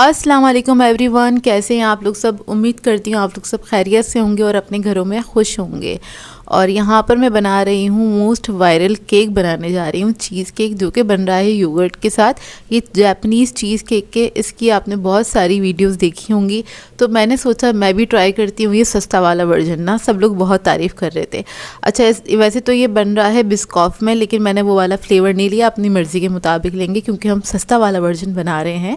अस्सलाम वालेकुम एवरीवन, कैसे हैं आप लोग सब। उम्मीद करती हूँ आप लोग सब खैरियत से होंगे और अपने घरों में खुश होंगे। और यहाँ पर मैं बना रही हूँ मोस्ट वायरल केक बनाने जा रही हूँ, चीज़ केक, जो कि बन रहा है योगर्ट के साथ। ये जापानीज़ चीज़ केक के इसकी आपने बहुत सारी वीडियोस देखी होंगी, तो मैंने सोचा मैं भी ट्राई करती हूँ। ये सस्ता वाला वर्जन ना, सब लोग बहुत तारीफ़ कर रहे थे। अच्छा, वैसे तो ये बन रहा है बिस्कॉफ में, लेकिन मैंने वो वाला फ्लेवर नहीं लिया, अपनी मर्ज़ी के मुताबिक लेंगे क्योंकि हम सस्ता वाला वर्जन बना रहे हैं।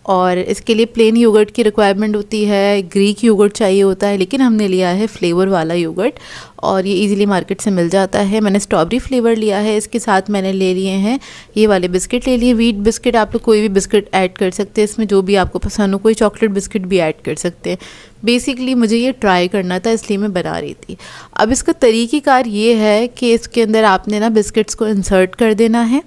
और इसके लिए प्लेन योगर्ट की रिक्वायरमेंट होती है, ग्रीक योगर्ट चाहिए होता है, लेकिन हमने लिया है फ्लेवर वाला योगर्ट और ये इजीली मार्केट से मिल जाता है। मैंने स्ट्रॉबेरी फ्लेवर लिया है। इसके साथ मैंने ले लिए हैं ये वाले बिस्किट ले लिए, व्हीट बिस्किट। आप लोग कोई भी बिस्किट ऐड कर सकते हैं इसमें, जो भी आपको पसंद हो। कोई चॉकलेट बिस्किट भी ऐड कर सकते हैं। बेसिकली मुझे ये ट्राई करना था, इसलिए मैं बना रही थी। अब इसका तरीक़ेकार ये है कि इसके अंदर आपने ना बिस्किट्स को इंसर्ट कर देना है,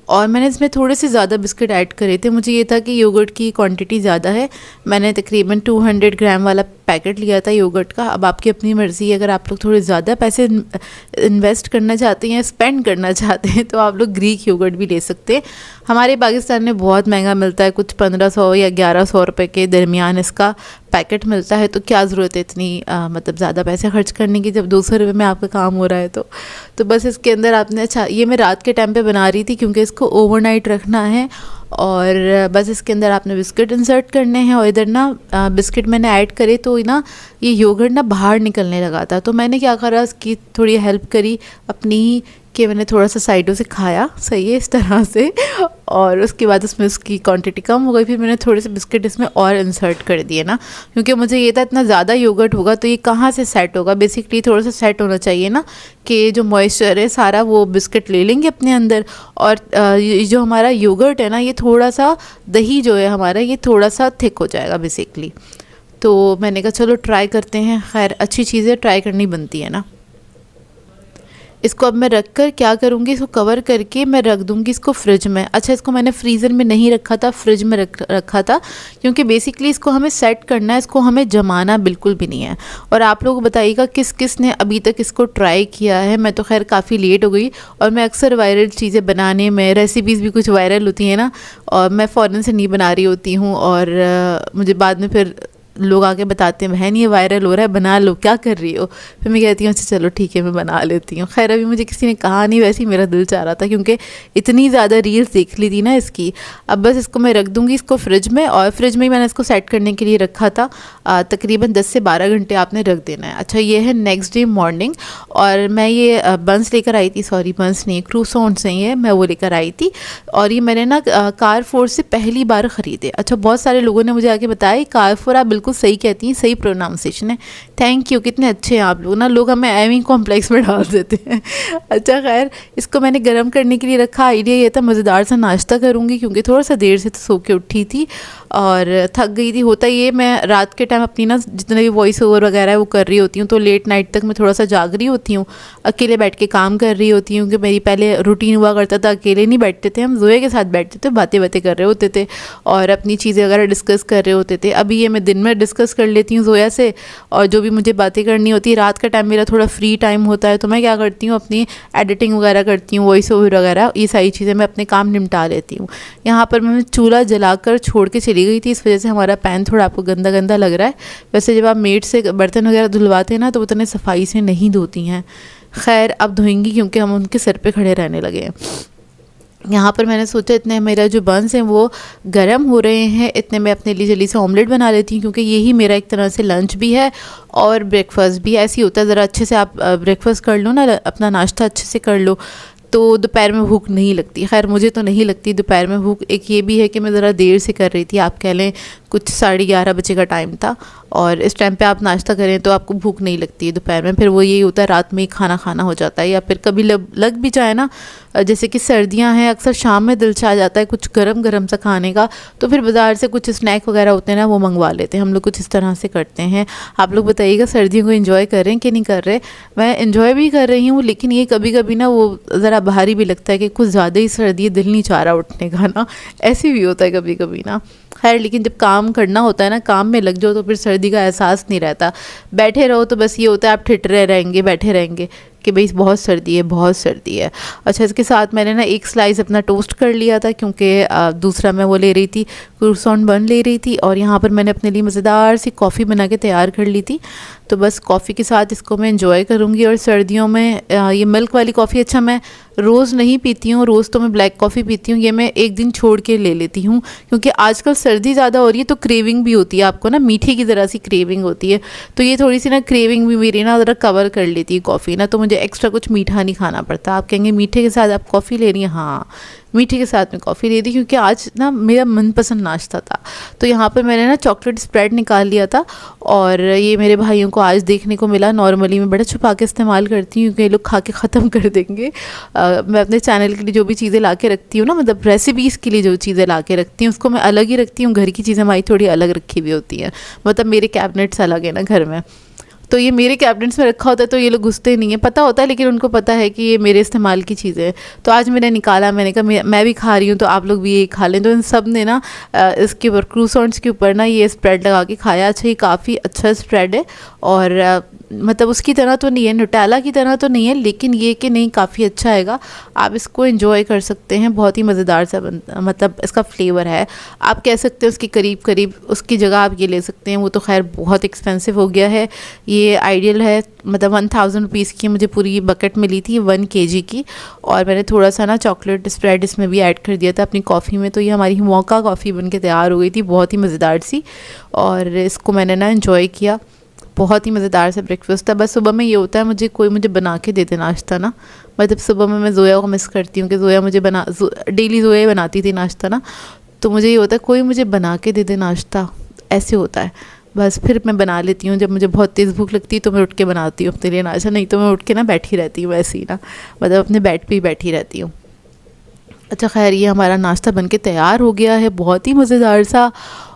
और मैंने इसमें थोड़े से ज़्यादा बिस्किट ऐड करे थे। मुझे ये था कि योगर्ट की क्वांटिटी ज़्यादा है। मैंने तकरीबन 200 ग्राम वाला पैकेट लिया था योगर्ट का। अब आपकी अपनी मर्ज़ी है, अगर आप लोग थोड़े ज़्यादा पैसे इन्वेस्ट करना चाहते हैं, स्पेंड करना चाहते हैं, तो आप लोग ग्रीक योगर्ट भी ले सकते हैं। हमारे पाकिस्तान में बहुत महंगा मिलता है, कुछ 1500 या 1100 रुपये के दरमियान इसका पैकेट मिलता है। तो क्या ज़रूरत है इतनी मतलब ज़्यादा पैसे खर्च करने की, जब 200 रुपये में आपका काम हो रहा है। तो बस इसके अंदर आपने, अच्छा ये मैं रात के टाइम पे बना रही थी क्योंकि इसको ओवरनाइट रखना है। और बस इसके अंदर आपने बिस्किट इंसर्ट करने हैं, और इधर ना बिस्किट मैंने ऐड करे तो ना ये योगर्ट ना बाहर निकलने लगा था। तो मैंने क्या करा, इसकी थोड़ी हेल्प करी अपनी ही, कि मैंने थोड़ा सा साइडों से खाया, सही है, इस तरह से। और उसके बाद उसमें उसकी क्वांटिटी कम हो गई, फिर मैंने थोड़े से बिस्किट इसमें और इंसर्ट कर दिए ना, क्योंकि मुझे ये था इतना ज़्यादा योगर्ट होगा तो ये कहाँ से सेट होगा। बेसिकली थोड़ा सा सेट होना चाहिए ना, कि जो मॉइस्चर है सारा वो बिस्किट ले लेंगे अपने अंदर। और जो हमारा योगर्ट है ना, ये थोड़ा सा, दही जो है हमारा, ये थोड़ा सा थिक हो जाएगा बेसिकली। तो मैंने कहा चलो ट्राई करते हैं। खैर अच्छी चीज़ है, ट्राई करनी बनती है ना। इसको अब मैं रख कर क्या करूँगी, इसको कवर करके मैं रख दूँगी इसको फ्रिज में। अच्छा, इसको मैंने फ्रीज़र में नहीं रखा था, फ्रिज में रखा था, क्योंकि बेसिकली इसको हमें सेट करना है, इसको हमें जमाना बिल्कुल भी नहीं है। और आप लोग बताइएगा किस किस ने अभी तक इसको ट्राई किया है। मैं तो खैर काफ़ी लेट हो गई, और मैं अक्सर वायरल चीज़ें बनाने में, रेसिपीज़ भी कुछ वायरल होती हैं ना, और मैं फ़ौरन से नहीं बना रही होती हूँ। और मुझे बाद में फिर लोग आके बताते हैं, बहन ये वायरल हो रहा है, बना लो, क्या कर रही हो। फिर मैं कहती हूँ अच्छा चलो ठीक है, मैं बना लेती हूँ। खैर अभी मुझे किसी ने कहा नहीं, वैसे ही मेरा दिल चाह रहा था, क्योंकि इतनी ज़्यादा रील्स देख ली थी ना इसकी। अब बस इसको मैं रख दूँगी इसको फ्रिज में, और फ्रिज में ही मैंने इसको सेट करने के लिए रखा था। तकरीबन 10 से 12 घंटे आपने रख देना है। अच्छा, ये है नेक्स्ट डे मॉर्निंग, और मैं ये बंस लेकर आई थी, सॉरी बंस नहीं, क्रूसॉन्ट्स नहीं है, मैं वो लेकर आई थी। और ये मैंने ना कारफोर से पहली बार ख़रीदे। अच्छा, बहुत सारे लोगों ने मुझे आके बताया कारफोर आप बिल्कुल सही कहती हैं, सही प्रोनाउंसिएशन है, थैंक यू, कितने अच्छे हैं आप लोग ना। लोग हमें एवं कॉम्प्लेक्स में डाल देते हैं। अच्छा खैर, इसको मैंने गर्म करने के लिए रखा। आइडिया ये था मज़ेदार सा नाश्ता करूँगी, क्योंकि थोड़ा सा देर से तो सो के उठी थी और थक गई थी। होता ये, मैं रात के टाइम अपनी ना जितने भी वॉइस ओवर वगैरह है वो कर रही होती हूँ, तो लेट नाइट तक मैं थोड़ा सा जाग रही होती हूँ, अकेले बैठ के काम कर रही होती हूँ। कि मेरी पहले रूटीन हुआ करता था, अकेले नहीं बैठते थे हम, जोए के साथ बैठते थे, बातें बातें कर रहे होते थे और अपनी चीज़ें वगैरह डिस्कस कर रहे होते थे। अभी ये मैं दिन में डिस्कस कर लेती हूँ जोया से, और जो भी मुझे बातें करनी होती है। रात का टाइम मेरा थोड़ा फ्री टाइम होता है, तो मैं क्या करती हूँ, अपनी एडिटिंग वगैरह करती हूँ, वॉइस ओवर वगैरह, ये सारी चीज़ें मैं अपने काम निपटा लेती हूँ। यहाँ पर मैं चूल्हा जलाकर छोड़ के चली गई थी, इस वजह से हमारा पैन थोड़ा आपको गंदा गंदा लग रहा है। वैसे जब आप मेड से बर्तन वगैरह धुलवाते हैं ना, तो उतने सफाई से नहीं धोती हैं। खैर अब धोएंगी, क्योंकि हम उनके सर पे खड़े रहने लगे हैं। यहाँ पर मैंने सोचा इतने मेरा जो बंस हैं वो गर्म हो रहे हैं, इतने मैं अपने लिए जल्दी से ऑमलेट बना लेती हूँ, क्योंकि यही मेरा एक तरह से लंच भी है और ब्रेकफास्ट भी। ऐसे ही होता है, ज़रा अच्छे से आप ब्रेकफास्ट कर लो ना, अपना नाश्ता अच्छे से कर लो, तो दोपहर में भूख नहीं लगती। खैर मुझे तो नहीं लगती दोपहर में भूख। एक ये भी है कि मैं ज़रा देर से कर रही थी, आप कह लें कुछ 11:30 बजे का टाइम था, और इस टाइम पे आप नाश्ता करें तो आपको भूख नहीं लगती है दोपहर में। फिर वो यही होता है, रात में ही खाना खाना हो जाता है, या फिर कभी लग भी जाए ना, जैसे कि सर्दियां हैं, अक्सर शाम में दिल चाह जाता है कुछ गरम गरम सा खाने का, तो फिर बाज़ार से कुछ स्नैक वगैरह होते हैं ना, वो मंगवा लेते हैं। हम लोग कुछ इस तरह से करते हैं। आप लोग बताइएगा सर्दियों को एंजॉय कर रहे हैं कि नहीं कर रहे। मैं एंजॉय भी कर रही हूँ, लेकिन ये कभी कभी ना वो ज़रा भारी भी लगता है कि कुछ ज़्यादा ही सर्दी है, दिल नहीं चाह रहा उठने का ना, ऐसे भी होता है कभी कभी ना। खैर लेकिन जब काम करना होता है ना, काम में लग जाओ, तो फिर सर्दी का एहसास नहीं रहता। बैठे रहो तो बस ये होता है आप ठिठरे रहेंगे, बैठे रहेंगे, कि भाई बहुत सर्दी है, बहुत सर्दी है। अच्छा, इसके साथ मैंने ना एक स्लाइस अपना टोस्ट कर लिया था, क्योंकि दूसरा मैं वो ले रही थी, क्रूसॉन बन ले रही थी। और यहाँ पर मैंने अपने लिए मज़ेदार सी कॉफ़ी बना के तैयार कर ली थी। तो बस कॉफ़ी के साथ इसको मैं इंजॉय करूँगी। और सर्दियों में ये मिल्क वाली कॉफ़ी, अच्छा मैं रोज़ नहीं पीती हूँ, रोज़ तो मैं ब्लैक कॉफ़ी पीती हूँ, ये मैं एक दिन छोड़ के ले लेती हूँ, क्योंकि आजकल सर्दी ज़्यादा हो रही है तो क्रेविंग भी होती है आपको ना, मीठे की तरह सी क्रेविंग होती है। तो ये थोड़ी सी ना क्रेविंग भी मेरी ना ज़रा कवर कर लेती है कॉफ़ी ना, तो मुझे एक्स्ट्रा कुछ मीठा नहीं खाना पड़ता। आप कहेंगे मीठे के साथ आप कॉफ़ी ले रही हैं? हाँ, मीठे के साथ में कॉफ़ी ले रही, क्योंकि आज ना मेरा मनपसंद नाश्ता था। तो यहाँ पर मैंने ना चॉकलेट स्प्रेड निकाल लिया था, और ये मेरे भाइयों को आज देखने को मिला। नॉर्मली मैं बड़ा छुपा के इस्तेमाल करती हूँ, क्योंकि ये लोग खा के ख़त्म कर देंगे। मैं अपने चैनल के लिए जो भी चीज़ें ला के रखती हूँ ना, मतलब रेसिपीज़ के लिए जो चीज़ें ला के रखती हूँ उसको मैं अलग ही रखती हूँ। घर की चीज़ें हमारी थोड़ी अलग रखी हुई होती हैं, मतलब मेरे कैबिनेट्स अलग है ना घर में, तो ये मेरे कैबिनेट्स में रखा होता है तो ये लोग घुसते नहीं है, पता होता है, लेकिन उनको पता है कि ये मेरे इस्तेमाल की चीज़ें हैं। तो आज मैंने निकाला, मैंने कहा मैं भी खा रही हूँ तो आप लोग भी ये खा लें। तो इन सब ने ना इसके ऊपर क्रूसॉन्ट्स के ऊपर ना ये स्प्रेड लगा के खाया। अच्छा, ये काफ़ी अच्छा स्प्रेड है, और मतलब उसकी तरह तो नहीं है, नुटेला की तरह तो नहीं है, लेकिन ये कि नहीं काफ़ी अच्छा आएगा, आप इसको एंजॉय कर सकते हैं। बहुत ही मज़ेदार सा मतलब इसका फ्लेवर है। आप कह सकते हैं उसके करीब करीब, उसकी जगह आप ये ले सकते हैं, वो तो खैर बहुत एक्सपेंसिव हो गया है। ये आइडियल है, मतलब 1000 रुपीज़ की मुझे पूरी बकेट मिली थी 1 kg की, और मैंने थोड़ा सा ना चॉकलेट स्प्रेड इसमें भी ऐड कर दिया था अपनी कॉफ़ी में। तो ये हमारी मौका कॉफ़ी बन के तैयार हो गई थी, बहुत ही मज़ेदार सी, और इसको मैंने ना एंजॉय किया। बहुत ही मज़ेदार सा ब्रेकफास्ट था। बस सुबह में ये होता है, मुझे बना के दे दे नाश्ता ना, मतलब सुबह में मैं ज़ोया को मिस करती हूँ कि ज़ोया मुझे डेली ज़ोया ही बनाती थी नाश्ता ना, तो मुझे ये होता है कोई मुझे बना के दे दे नाश्ता, ऐसे होता है। बस फिर मैं बना लेती हूँ, जब मुझे बहुत तेज़ भूख लगती है तो मैं उठ के बनाती हूँ अपने लिए नाश्ता, नहीं तो मैं उठ के ना बैठी रहती हूँ ऐसे ही ना, मतलब अपने बेड पे ही बैठी रहती हूँ। अच्छा खैर, ये हमारा नाश्ता बनके तैयार हो गया है, बहुत ही मज़ेदार सा,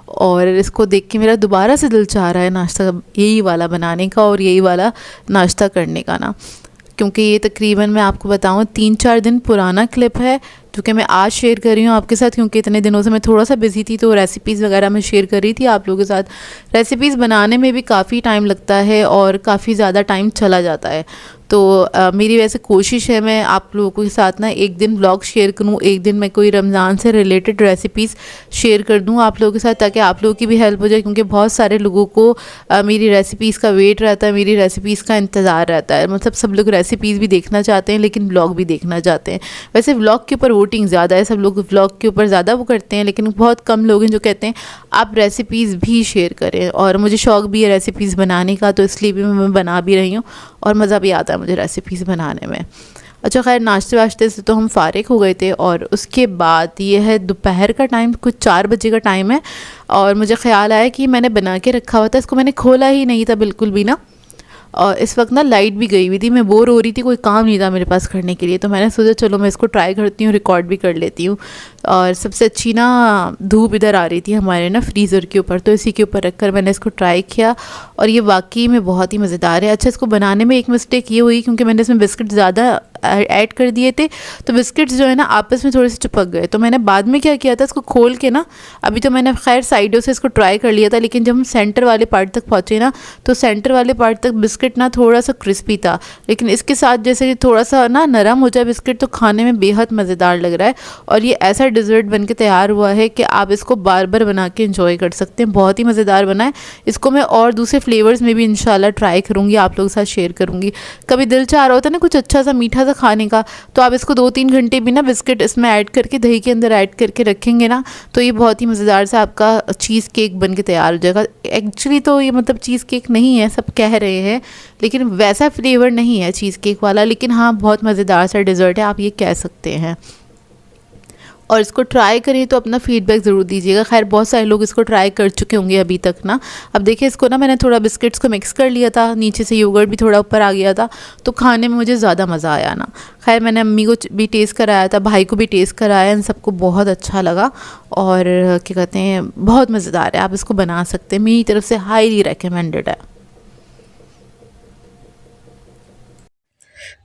और इसको देख के मेरा दोबारा से दिल चाह रहा है नाश्ता यही वाला बनाने का और यही वाला नाश्ता करने का ना, क्योंकि ये तकरीबन मैं आपको बताऊँ 3-4 दिन पुराना क्लिप है, जो कि मैं आज शेयर कर रही हूँ आपके साथ, क्योंकि इतने दिनों से मैं थोड़ा सा बिज़ी थी, तो रेसिपीज़ वगैरह मैं शेयर कर रही थी आप लोगों के साथ। रेसिपीज़ बनाने में भी काफ़ी टाइम लगता है और काफ़ी ज़्यादा टाइम चला जाता है, तो मेरी वैसे कोशिश है मैं आप लोगों के साथ ना एक दिन व्लॉग शेयर करूँ, एक दिन मैं कोई रमज़ान से रिलेटेड रेसिपीज़ शेयर कर दूँ आप लोगों के साथ, ताकि आप लोगों की भी हेल्प हो जाए, क्योंकि बहुत सारे लोगों को मेरी रेसिपीज़ का वेट रहता है, मेरी रेसिपीज़ का इंतज़ार रहता है। मतलब सब लोग रेसिपीज़ भी देखना चाहते हैं, लेकिन व्लॉग भी देखना चाहते हैं। वैसे व्लॉग के ऊपर वोटिंग ज़्यादा है, सब लोग व्लॉग के ऊपर ज़्यादा वो करते हैं, लेकिन बहुत कम लोग हैं जो कहते हैं आप रेसिपीज़ भी शेयर करें। और मुझे शौक़ भी है रेसिपीज़ बनाने का, तो इसलिए भी मैं बना भी रही हूँ, और मज़ा भी आता है मुझे रेसिपीज़ बनाने में। अच्छा खैर, नाश्ते वाश्ते से तो हम फ़ारिग हो गए थे, और उसके बाद ये है दोपहर का टाइम, कुछ 4 बजे का टाइम है, और मुझे ख़्याल आया कि मैंने बना के रखा हुआ था, इसको मैंने खोला ही नहीं था बिल्कुल भी ना। और इस वक्त ना लाइट भी गई हुई थी, मैं बोर हो रही थी, कोई काम नहीं था मेरे पास करने के लिए, तो मैंने सोचा चलो मैं इसको ट्राई करती हूँ, रिकॉर्ड भी कर लेती हूँ। और सबसे अच्छी ना धूप इधर आ रही थी हमारे ना फ्रीज़र के ऊपर, तो इसी के ऊपर रखकर मैंने इसको ट्राई किया, और ये वाकई में बहुत ही मज़ेदार है। अच्छा, इसको बनाने में एक मिस्टेक ये हुई, क्योंकि मैंने इसमें बिस्किट ज़्यादा ऐड कर दिए थे, तो बिस्किट्स जो है ना आपस में थोड़े से चिपक गए। तो मैंने बाद में क्या किया था, इसको खोल के ना, अभी तो मैंने खैर साइडों से इसको ट्राई कर लिया था, लेकिन जब हम सेंटर वाले पार्ट तक पहुँचे ना, तो सेंटर वाले पार्ट तक बिस्किट ना थोड़ा सा क्रिस्पी था, लेकिन इसके साथ जैसे थोड़ा सा ना नरम हो जाए बिस्किट, तो खाने में बेहद मज़ेदार लग रहा है। और ये ऐसा डिज़र्ट बन के तैयार हुआ है कि आप इसको बार बार बना के इंजॉय कर सकते हैं, बहुत ही मज़ेदार बना है। इसको मैं और दूसरे फ्लेवर्स में भी इंशाल्लाह ट्राई करूँगी, आप लोगों के साथ शेयर करूँगी। कभी दिल चाह रहा होता है ना कुछ अच्छा सा मीठा सा खाने का, तो आप इसको 2-3 घंटे भी ना बिस्किट इसमें ऐड करके, दही के अंदर ऐड करके रखेंगे ना, तो ये बहुत ही मज़ेदार सा आपका चीज़ केक बन के तैयार हो जाएगा। एक्चुअली तो ये मतलब चीज़ केक नहीं है, सब कह रहे हैं, लेकिन वैसा फ्लेवर नहीं है चीज़ केक वाला, लेकिन हाँ बहुत मज़ेदार सा डिज़र्ट है, आप ये कह सकते हैं। और इसको ट्राई करें तो अपना फीडबैक ज़रूर दीजिएगा। खैर बहुत सारे लोग इसको ट्राई कर चुके होंगे अभी तक ना। अब देखिए, इसको ना मैंने थोड़ा बिस्किट्स को मिक्स कर लिया था, नीचे से योगर्ट भी थोड़ा ऊपर आ गया था, तो खाने में मुझे ज़्यादा मज़ा आया ना। खैर मैंने अम्मी को भी टेस्ट कराया था, भाई को भी टेस्ट कराया, इन सबको बहुत अच्छा लगा, और क्या कहते हैं बहुत मज़ेदार है, आप इसको बना सकते हैं, मेरी तरफ से हाईली रिकमेंडेड है।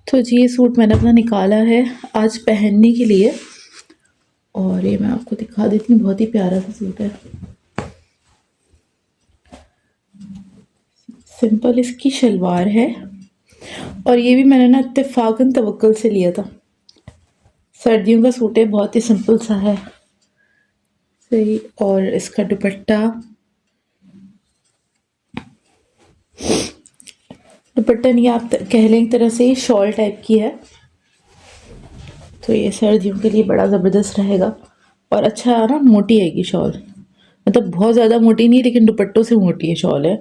तो जी ये सूट मैंने अपना निकाला है आज पहनने के लिए, और ये मैं आपको दिखा देती हूँ, बहुत ही प्यारा सा सूट है। सिंपल इसकी शलवार है, और ये भी मैंने ना इत्तेफाकन तवक्कुल से लिया था। सर्दियों का सूट है, बहुत ही सिंपल सा है सही। और इसका दुपट्टा, दुपट्टा नहीं आप कह लें एक तरह से शॉल टाइप की है। तो ये सर्दियों के लिए बड़ा ज़बरदस्त रहेगा और अच्छा ना, मोटी आएगी शॉल, मतलब बहुत ज़्यादा मोटी नहीं लेकिन दुपट्टों से मोटी है शॉल है।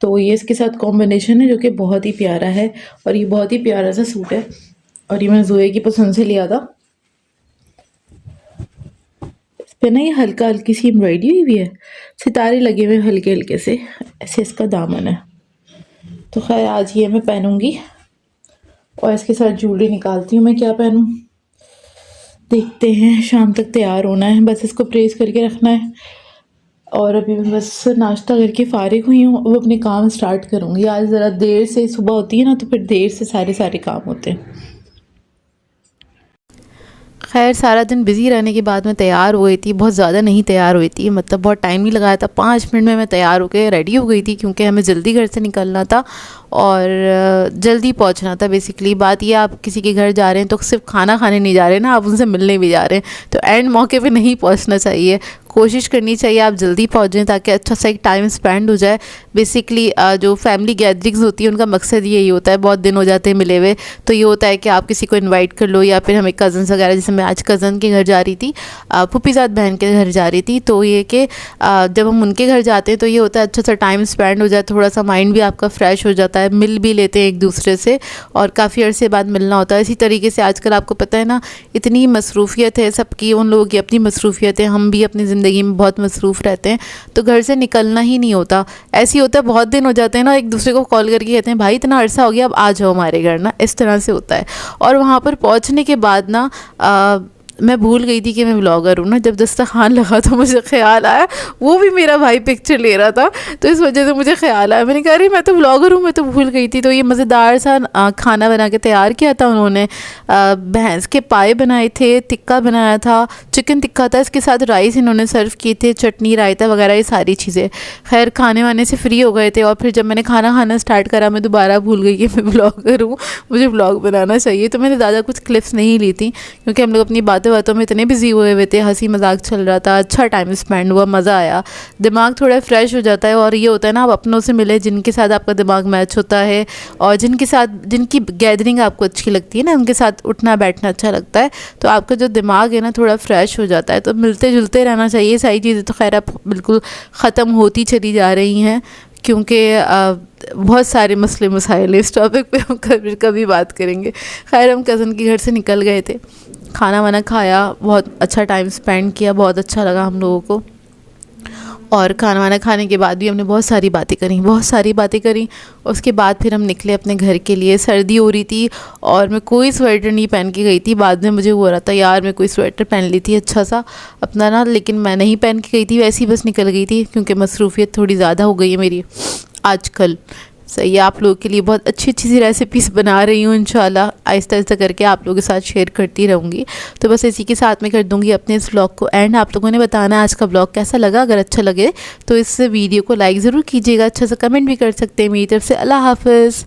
तो ये इसके साथ कॉम्बिनेशन है जो कि बहुत ही प्यारा है और ये बहुत ही प्यारा सा सूट है और ये मैंने जोए की पसंद से लिया था। इस पे ना ये हल्का हल्की सी एम्ब्रॉयडरी हुई भी है, सितारे लगे हुए हल्के हल्के से, ऐसे इसका दामन है। तो खैर आज ये मैं पहनूंगी और इसके साथ ज्वेलरी निकालती हूँ मैं क्या पहनूँ, देखते हैं। शाम तक तैयार होना है, बस इसको प्रेस करके रखना है। और अभी मैं बस नाश्ता करके फ़ारिग हुई हूँ, अब अपने काम स्टार्ट करूँगी। आज ज़रा देर से सुबह होती है ना, तो फिर देर से सारे काम होते हैं। खैर सारा दिन बिज़ी रहने के बाद मैं तैयार हो गई थी, बहुत ज़्यादा नहीं तैयार हुई थी, मतलब बहुत टाइम नहीं लगाया था, 5 मिनट में मैं तैयार हो के रेडी हो गई थी क्योंकि हमें जल्दी घर से निकलना था और जल्दी पहुंचना था। बेसिकली बात ये, आप किसी के घर जा रहे हैं तो सिर्फ खाना खाने नहीं जा रहे हैं ना, आप उनसे मिलने भी जा रहे हैं, तो एंड मौके पे नहीं पहुंचना चाहिए। कोशिश करनी चाहिए आप जल्दी पहुंच जाएं ताकि अच्छा सा एक टाइम स्पेंड हो जाए। बेसिकली जो फैमिली गैदरिंग्स होती है उनका मकसद यही होता है, बहुत दिन हो जाते हैं मिले हुए, तो ये होता है कि आप किसी को इनवाइट कर लो या फिर हमें कज़न्स वगैरह, जैसे मैं आज कज़न के घर जा रही थी, फूफीज़ाद बहन के घर जा रही थी, तो ये कि जब हम उनके घर जाते हैं तो ये होता है अच्छा सा टाइम स्पेंड हो जाए, थोड़ा सा माइंड भी आपका फ्रेश हो जाता है, मिल भी लेते हैं एक दूसरे से और काफ़ी अरसे बाद मिलना होता है। इसी तरीके से आजकल आपको पता है ना, इतनी मसरूफ़ियत है सबकी, उन लोगों की अपनी मसरूफ़ियत है, हम भी अपनी ज़िंदगी में बहुत मसरूफ़ रहते हैं, तो घर से निकलना ही नहीं होता। ऐसे ही होता है, बहुत दिन हो जाते हैं ना, एक दूसरे को कॉल करके कहते हैं भाई इतना अरसा हो गया, अब आ जाओ हमारे घर ना, इस तरह से होता है। और वहाँ पर पहुँचने के बाद ना मैं भूल गई थी कि मैं व्लॉगर हूँ ना, जब दस्तरखान लगा तो मुझे ख्याल आया, वो भी मेरा भाई पिक्चर ले रहा था, तो इस वजह से मुझे ख्याल आया, मैंने कहा अरे मैं तो व्लॉगर हूँ, मैं तो भूल गई थी। तो ये मज़ेदार सा खाना बना के तैयार किया था उन्होंने, भैंस के पाए बनाए थे, टिक्का बनाया था, चिकन टिक्का था, इसके साथ राइस इन्होंने सर्व किए थे, चटनी रायता वगैरह ये सारी चीज़ें। खैर खाने वाने से फ्री हो गए थे और फिर जब मैंने खाना खाना स्टार्ट करा, मैं दोबारा भूल गई कि मैं व्लॉगर हूँ, मुझे व्लॉग बनाना चाहिए। तो मैंने ज़्यादा कुछ क्लिप्स नहीं ली थी क्योंकि हम लोग अपनी बातों में इतने बिजी हुए हुए थे, हंसी मजाक चल रहा था, अच्छा टाइम स्पेंड हुआ, मज़ा आया, दिमाग थोड़ा फ्रेश हो जाता है। और ये होता है ना, आप अपनों से मिले जिनके साथ आपका दिमाग मैच होता है और जिनके साथ जिनकी गैदरिंग आपको अच्छी लगती है ना, उनके साथ उठना बैठना अच्छा लगता है, तो आपका जो दिमाग है ना थोड़ा फ्रेश हो जाता है। तो मिलते जुलते रहना चाहिए। सारी चीज़ें तो खैर अब बिल्कुल ख़त्म होती चली जा रही हैं क्योंकि बहुत सारे मसले मसाइल इस टॉपिक पे हम कभी बात करेंगे। खैर हम कज़न के घर से निकल गए थे, खाना वाना खाया, बहुत अच्छा टाइम स्पेंड किया, बहुत अच्छा लगा हम लोगों को। और खाना वाना खाने के बाद भी हमने बहुत सारी बातें करी। उसके बाद फिर हम निकले अपने घर के लिए। सर्दी हो रही थी और मैं कोई स्वेटर नहीं पहन के गई थी, बाद में मुझे हो रहा था यार मैं कोई स्वेटर पहन ली थी अच्छा सा अपना ना, लेकिन मैं नहीं पहन के गई थी, वैसे ही बस निकल गई थी क्योंकि मसरूफ़ियत थोड़ी ज़्यादा हो गई है मेरी आजकल। सही है, आप लोगों के लिए बहुत अच्छी अच्छी सी रेसिपीज़ बना रही हूँ, इंशाल्लाह आहिस्ता आहिस्ता करके आप लोगों के साथ शेयर करती रहूँगी। तो बस इसी के साथ मैं कर दूँगी अपने इस व्लॉग को एंड। आप लोगों ने बताना आज का व्लॉग कैसा लगा, अगर अच्छा लगे तो इस वीडियो को लाइक ज़रूर कीजिएगा, अच्छा सा कमेंट भी कर सकते हैं मेरी तरफ से। अल्लाह हाफ़िज़।